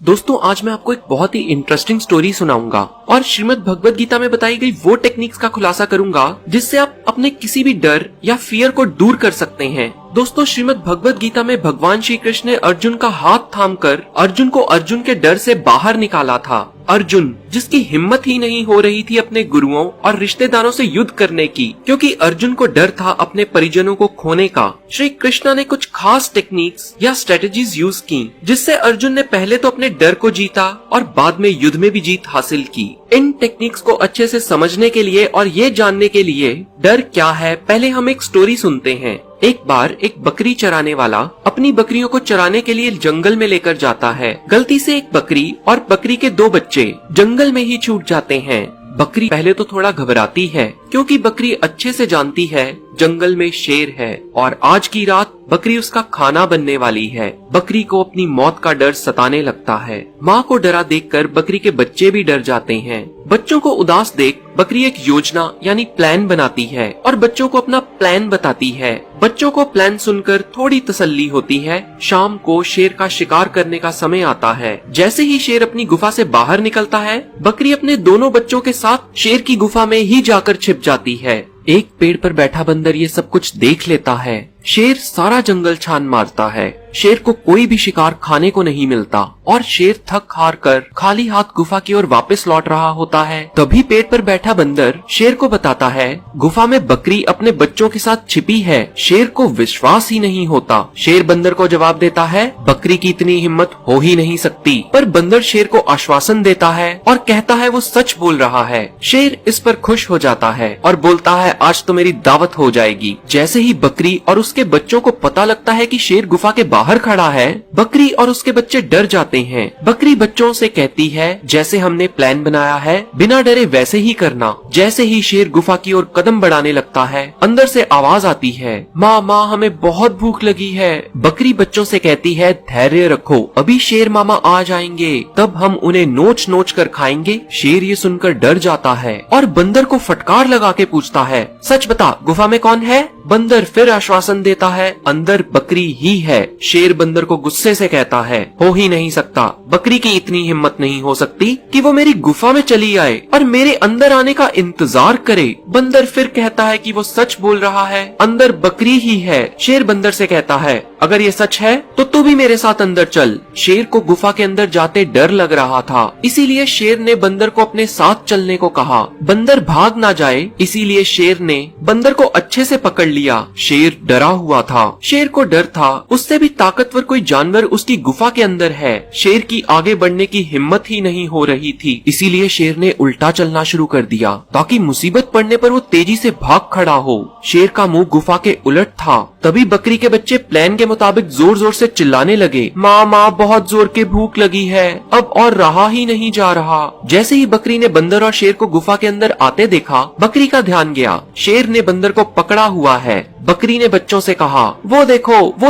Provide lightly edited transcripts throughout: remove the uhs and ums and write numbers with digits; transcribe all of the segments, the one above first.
दोस्तों आज मैं आपको एक बहुत ही इंटरेस्टिंग स्टोरी सुनाऊंगा और श्रीमद् भगवद गीता में बताई गई वो टेक्निक्स का खुलासा करूंगा जिससे आप अपने किसी भी डर या फियर को दूर कर सकते हैं। दोस्तों श्रीमद् भगवद गीता में भगवान श्री कृष्ण ने अर्जुन का हाथ थामकर अर्जुन को अर्जुन के डर से बाहर निकाला था। अर्जुन जिसकी हिम्मत ही नहीं हो रही थी अपने गुरुओं और रिश्तेदारों से युद्ध करने की, क्योंकि अर्जुन को डर था अपने परिजनों को खोने का। श्री कृष्ण ने कुछ खास टेक्निक्स या स्ट्रेटेजीज यूज की जिससे अर्जुन ने पहले तो अपने डर को जीता और बाद में युद्ध में भी जीत हासिल की। इन टेक्निक्स को अच्छे से समझने के लिए और ये जानने के लिए डर क्या है, पहले हम एक स्टोरी सुनते हैं। एक बार एक बकरी चराने वाला अपनी बकरियों को चराने के लिए जंगल में लेकर जाता है। गलती से एक बकरी और बकरी के 2 बच्चे जंगल में ही छूट जाते हैं। बकरी पहले तो थोड़ा घबराती है क्योंकि बकरी अच्छे से जानती है जंगल में शेर है और आज की रात बकरी उसका खाना बनने वाली है। बकरी को अपनी मौत का डर सताने लगता है। माँ को डरा देखकर बकरी के बच्चे भी डर जाते हैं। बच्चों को उदास देख बकरी एक योजना यानी प्लान बनाती है और बच्चों को अपना प्लान बताती है। बच्चों को प्लान सुनकर थोड़ी तसल्ली होती है। शाम को शेर का शिकार करने का समय आता है। जैसे ही शेर अपनी गुफा से बाहर निकलता है, बकरी अपने दोनों बच्चों के साथ शेर की गुफा में ही जाकर छिप जाती है। एक पेड़ पर बैठा बंदर ये सब कुछ देख लेता है। शेर सारा जंगल छान मारता है। शेर को कोई भी शिकार खाने को नहीं मिलता और शेर थक हार कर खाली हाथ गुफा की ओर वापस लौट रहा होता है। तभी पेड़ पर बैठा बंदर शेर को बताता है गुफा में बकरी अपने बच्चों के साथ छिपी है। शेर को विश्वास ही नहीं होता। शेर बंदर को जवाब देता है बकरी की इतनी हिम्मत हो ही नहीं सकती, पर बंदर शेर को आश्वासन देता है और कहता है वो सच बोल रहा है। शेर इस पर खुश हो जाता है और बोलता है आज तो मेरी दावत हो जाएगी। जैसे ही बकरी और उसके बच्चों को पता लगता है कि शेर गुफा के बाहर खड़ा है, बकरी और उसके बच्चे डर जाते हैं। बकरी बच्चों से कहती है जैसे हमने प्लान बनाया है बिना डरे वैसे ही करना। जैसे ही शेर गुफा की ओर कदम बढ़ाने लगता है, अंदर से आवाज आती है माँ माँ हमें बहुत भूख लगी है। बकरी बच्चों से कहती है धैर्य रखो, अभी शेर मामा आ जाएंगे, तब हम उन्हें नोच नोच कर खाएंगे। शेर ये सुनकर डर जाता है और बंदर को फटकार लगा के पूछता है सच बता गुफा में कौन है। बंदर फिर आश्वासन देता है अंदर बकरी ही है। शेर बंदर को गुस्से से कहता है हो ही नहीं सकता, बकरी की इतनी हिम्मत नहीं हो सकती कि वो मेरी गुफा में चली आए और मेरे अंदर आने का इंतजार करे। बंदर फिर कहता है कि वो सच बोल रहा है, अंदर बकरी ही है। शेर बंदर से कहता है अगर ये सच है तो तू भी मेरे साथ अंदर चल। शेर को गुफा के अंदर जाते डर लग रहा था, इसीलिए शेर ने बंदर को अपने साथ चलने को कहा। बंदर भाग ना जाए इसीलिए शेर ने बंदर को अच्छे से पकड़ लिया। शेर डरा हुआ था। शेर को डर था उससे भी ताकतवर कोई जानवर उसकी गुफा के अंदर है। शेर की आगे बढ़ने की हिम्मत ही नहीं हो रही थी, इसीलिए शेर ने उल्टा चलना शुरू कर दिया ताकि मुसीबत पड़ने पर वो तेजी से भाग खड़ा हो। शेर का मुंह गुफा के उलट था। तभी बकरी के बच्चे प्लान के मुताबिक जोर जोर से चिल्लाने लगे माँ माँ बहुत जोर के भूख लगी है, अब और रहा ही नहीं जा रहा। जैसे ही बकरी ने बंदर और शेर को गुफा के अंदर आते देखा, बकरी का ध्यान गया शेर ने बंदर को पकड़ा हुआ है। बकरी ने बच्चों से कहा वो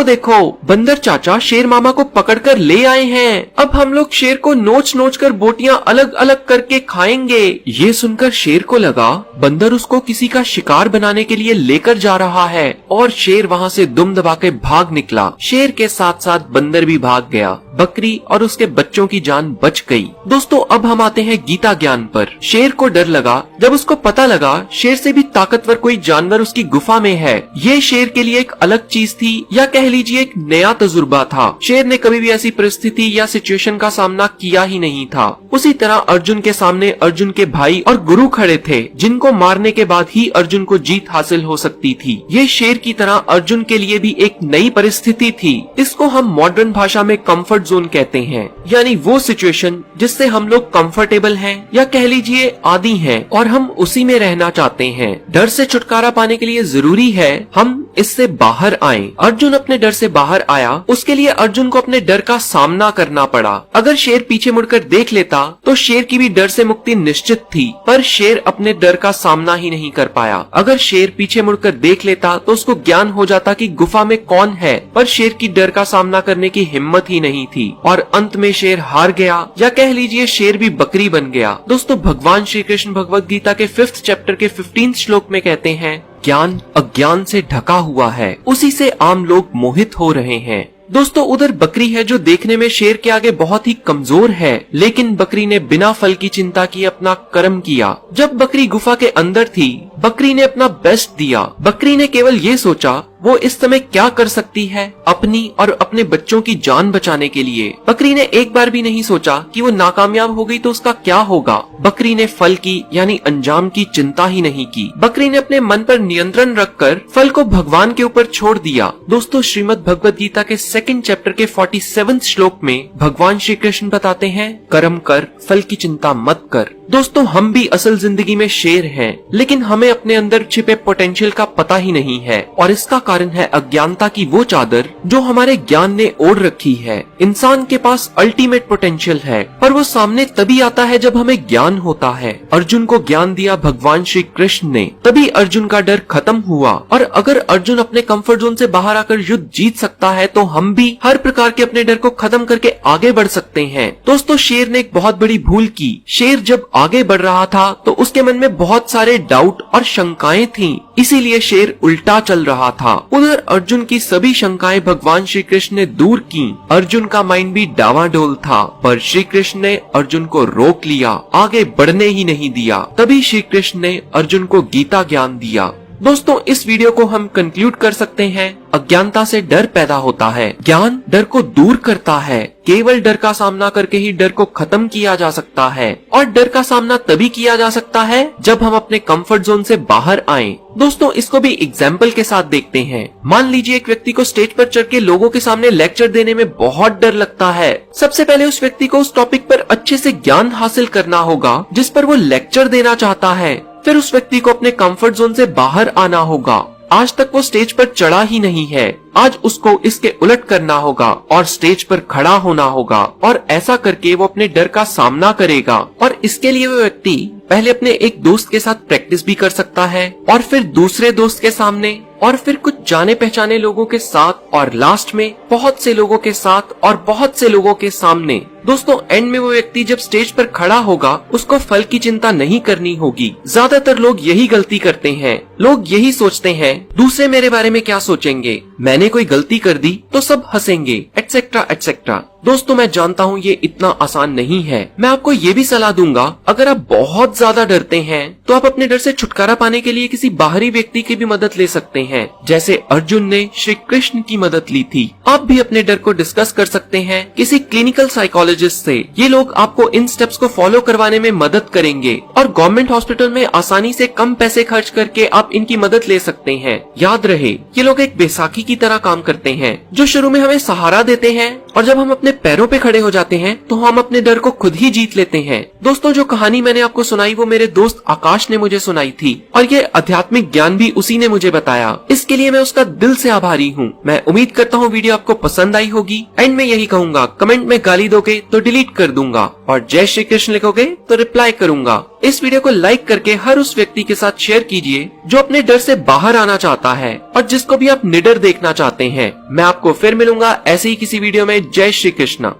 देखो बंदर चाचा शेर मामा को पकड़कर ले आए हैं। अब हम लोग शेर को नोच नोच कर बोटियां अलग अलग करके खाएंगे। ये सुनकर शेर को लगा बंदर उसको किसी का शिकार बनाने के लिए लेकर जा रहा है और शेर वहाँ से दुम दबा के भाग निकला। शेर के साथ साथ बंदर भी भाग गया। बकरी और उसके बच्चों की जान बच गई। दोस्तों अब हम आते हैं गीता ज्ञान पर। शेर को डर लगा जब उसको पता लगा शेर से भी ताकतवर कोई जानवर उसकी गुफा में है। ये शेर के लिए एक अलग चीज थी या कह लीजिए एक नया तजुर्बा था। शेर ने कभी भी ऐसी परिस्थिति या सिचुएशन का सामना किया ही नहीं था। उसी तरह अर्जुन के सामने अर्जुन के भाई और गुरु खड़े थे जिनको मारने के बाद ही अर्जुन को जीत हासिल हो सकती थी। ये शेर की तरह अर्जुन के लिए भी एक नई परिस्थिति थी। इसको हम मॉडर्न भाषा में कंफर्ट जोन कहते हैं, यानी वो सिचुएशन जिससे हम लोग कंफर्टेबल हैं या कह लीजिए आदी हैं और हम उसी में रहना चाहते हैं। डर से छुटकारा पाने के लिए जरूरी है हम इससे बाहर आएं। अर्जुन अपने डर से बाहर आया, उसके लिए अर्जुन को अपने डर का सामना करना पड़ा। अगर शेर पीछे मुड़कर देख लेता तो शेर की भी डर से मुक्ति निश्चित थी, पर शेर अपने डर का सामना ही नहीं कर पाया। अगर शेर पीछे मुड़कर देख लेता तो उसको ज्ञान हो जाता कि गुफा में कौन है, पर शेर की डर का सामना करने की हिम्मत ही नहीं थी और अंत में शेर हार गया या कह लीजिए शेर भी बकरी बन गया। दोस्तों भगवान श्री कृष्ण भगवद गीता के 5th चैप्टर के 15th श्लोक में कहते हैं ज्ञान अज्ञान से ढका हुआ है, उसी से आम लोग मोहित हो रहे हैं। दोस्तों उधर बकरी है जो देखने में शेर के आगे बहुत ही कमजोर है, लेकिन बकरी ने बिना फल की चिंता किए अपना कर्म किया। जब बकरी गुफा के अंदर थी, बकरी ने अपना बेस्ट दिया। बकरी ने केवल ये सोचा वो इस समय क्या कर सकती है अपनी और अपने बच्चों की जान बचाने के लिए। बकरी ने एक बार भी नहीं सोचा कि वो नाकामयाब हो गई तो उसका क्या होगा। बकरी ने फल की यानी अंजाम की चिंता ही नहीं की। बकरी ने अपने मन पर नियंत्रण रखकर फल को भगवान के ऊपर छोड़ दिया। दोस्तों श्रीमद् भगवद गीता के 2nd चैप्टर के 47 श्लोक में भगवान श्री कृष्ण बताते हैं, कर्म कर, फल की चिंता मत कर। दोस्तों हम भी असल जिंदगी में शेर हैं, लेकिन हमें अपने अंदर छिपे पोटेंशियल का पता ही नहीं है, और इसका कारण है अज्ञानता की वो चादर जो हमारे ज्ञान ने ओढ़ रखी है। इंसान के पास अल्टीमेट पोटेंशियल है, पर वो सामने तभी आता है जब हमें ज्ञान होता है। अर्जुन को ज्ञान दिया भगवान श्री कृष्ण ने, तभी अर्जुन का डर खत्म हुआ। और अगर अर्जुन अपने कंफर्ट जोन से बाहर आकर युद्ध जीत सकता है, तो हम भी हर प्रकार के अपने डर को खत्म करके आगे बढ़ सकते हैं। दोस्तों शेर ने एक बहुत बड़ी भूल की। शेर जब आगे बढ़ रहा था तो उसके मन में बहुत सारे डाउट और शंकाएं थीं, इसीलिए शेर उल्टा चल रहा था। उधर अर्जुन की सभी शंकाएं भगवान श्री कृष्ण ने दूर की। अर्जुन का माइंड भी डावाडोल था, पर श्री कृष्ण ने अर्जुन को रोक लिया, आगे बढ़ने ही नहीं दिया। तभी श्री कृष्ण ने अर्जुन को गीता ज्ञान दिया। दोस्तों इस वीडियो को हम कंक्लूड कर सकते हैं, अज्ञानता से डर पैदा होता है, ज्ञान डर को दूर करता है। केवल डर का सामना करके ही डर को खत्म किया जा सकता है, और डर का सामना तभी किया जा सकता है जब हम अपने कंफर्ट जोन से बाहर आएं। दोस्तों इसको भी एग्जाम्पल के साथ देखते हैं। मान लीजिए एक व्यक्ति को स्टेज पर चढ़ के लोगों के सामने लेक्चर देने में बहुत डर लगता है। सबसे पहले उस व्यक्ति को उस टॉपिक पर अच्छे से ज्ञान हासिल करना होगा जिस पर वो लेक्चर देना चाहता है। फिर उस व्यक्ति को अपने कंफर्ट जोन से बाहर आना होगा। आज तक वो स्टेज पर चढ़ा ही नहीं है, आज उसको इसके उलट करना होगा और स्टेज पर खड़ा होना होगा, और ऐसा करके वो अपने डर का सामना करेगा। और इसके लिए वो व्यक्ति पहले अपने एक दोस्त के साथ प्रैक्टिस भी कर सकता है, और फिर दूसरे दोस्त के सामने, और फिर कुछ जाने पहचाने लोगों के साथ, और लास्ट में बहुत से लोगों के साथ और बहुत से लोगों के सामने। दोस्तों एंड में वो व्यक्ति जब स्टेज पर खड़ा होगा उसको फल की चिंता नहीं करनी होगी। ज्यादातर लोग यही गलती करते हैं। लोग यही सोचते हैं दूसरे मेरे बारे में क्या सोचेंगे, मैंने कोई गलती कर दी तो सब हंसेंगे, एटसेट्रा एटसेट्रा। दोस्तों मैं जानता हूँ ये इतना आसान नहीं है। मैं आपको ये भी सलाह दूंगा, अगर आप बहुत ज्यादा डरते हैं तो आप अपने डर से छुटकारा पाने के लिए किसी बाहरी व्यक्ति की भी मदद ले सकते हैं, जैसे अर्जुन ने श्री कृष्ण की मदद ली थी। आप भी अपने डर को डिस्कस कर सकते हैं किसी क्लिनिकल साइकोलॉजिस्ट से। ये लोग आपको इन स्टेप्स को फॉलो करवाने में मदद करेंगे, और गवर्नमेंट हॉस्पिटल में आसानी से कम पैसे खर्च करके आप इनकी मदद ले सकते हैं। याद रहे ये लोग एक बैसाखी की तरह काम करते हैं, जो शुरू में हमें सहारा देते हैं, और जब हम अपने पैरों पे खड़े हो जाते हैं तो हम अपने डर को खुद ही जीत लेते हैं। दोस्तों जो कहानी मैंने आपको सुनाई वो मेरे दोस्त आकाश ने मुझे सुनाई थी, और ये आध्यात्मिक ज्ञान भी उसी ने मुझे बताया। इसके लिए मैं उसका दिल से आभारी हूँ। मैं उम्मीद करता हूँ वीडियो आपको पसंद आई होगी। एंड में यही कहूंगा, कमेंट में गाली दोगे तो डिलीट कर दूंगा, और जय श्री कृष्ण लिखोगे तो रिप्लाई करूंगा। इस वीडियो को लाइक करके हर उस व्यक्ति के साथ शेयर कीजिए जो अपने डर से बाहर आना चाहता है, और जिसको भी आप निडर देखना चाहते हैं। मैं आपको फिर मिलूंगा ऐसे ही किसी वीडियो में। जय श्री कृष्ण।